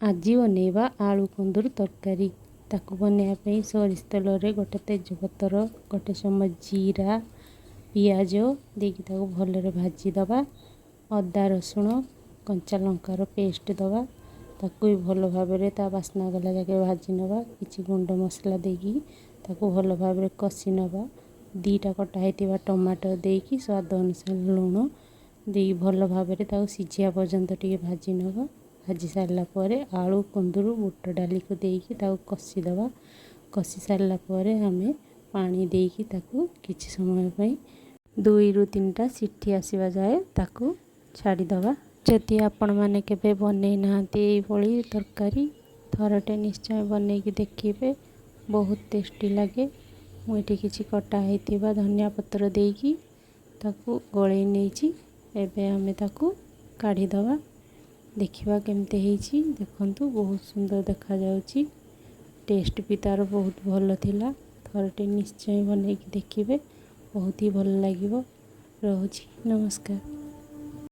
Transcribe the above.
ଆଜି ବନେଇବା ଆଳୁ କୁନ୍ଦୁରୁ ତରକାରୀ। ତାକୁ ବନେଇବା ପାଇଁ ସୋରିଷ ତେଲରେ ଗୋଟେ ତେଜପତ୍ର, ଗୋଟେ ଚାମଚ ଜିରା, ପିଆଜ ଦେଇକି ତାକୁ ଭଲରେ ଭାଜିଦେବା। ଅଦା ରସୁଣ କଞ୍ଚା ଲଙ୍କାର ପେଷ୍ଟ ଦେବା। ତାକୁ ବି ଭଲ ଭାବରେ ତା ବାସ୍ନା ଗଲା ଯାକେ ଭାଜି ନେବା। କିଛି ଗୁଣ୍ଡ ମସଲା ଦେଇକି ତାକୁ ଭଲ ଭାବରେ କଷି ନେବା। ଦୁଇଟା କଟା ହେଇଥିବା ଟମାଟୋ ଦେଇକି ସ୍ୱାଦ ଅନୁସାରେ ଲୁଣ ଦେଇକି ଭଲ ଭାବରେ ତାକୁ ସିଝିବା ପର୍ଯ୍ୟନ୍ତ ଟିକେ ଭାଜି ନେବା। ଭାଜି ସାରିଲା ପରେ ଆଳୁ କୁନ୍ଦୁରୁ ବୁଟ ଡାଲିକୁ ଦେଇକି ତାକୁ କଷିଦେବା। କଷି ସାରିଲା ପରେ ଆମେ ପାଣି ଦେଇକି ତାକୁ କିଛି ସମୟ ପାଇଁ 2ରୁ 3ଟା ସିଟି ଆସିବା ଯାଏ ତାକୁ ଛାଡ଼ିଦେବା। ଯଦି ଆପଣମାନେ କେବେ ବନେଇ ନାହାନ୍ତି ଏଇଭଳି ତରକାରୀ, ଥରଟେ ନିଶ୍ଚୟ ବନେଇକି ଦେଖିବେ, ବହୁତ ଟେଷ୍ଟି ଲାଗେ। ମୁଁ ଏଠି କିଛି କଟା ହେଇଥିବା ଧନିଆ ପତ୍ର ଦେଇକି ତାକୁ ଗୋଳେଇ ନେଇଛି। ଏବେ ଆମେ ତାକୁ କାଢ଼ିଦେବା। ଦେଖିବା କେମିତି ହେଇଛି। ଦେଖନ୍ତୁ ବହୁତ ସୁନ୍ଦର ଦେଖାଯାଉଛି। ଟେଷ୍ଟ ବି ତା'ର ବହୁତ ଭଲ ଥିଲା। ଥରଟେ ନିଶ୍ଚୟ ବନେଇକି ଦେଖିବେ, ବହୁତ ହି ଭଲ ଲାଗିବ। ରହୁଛି, ନମସ୍କାର।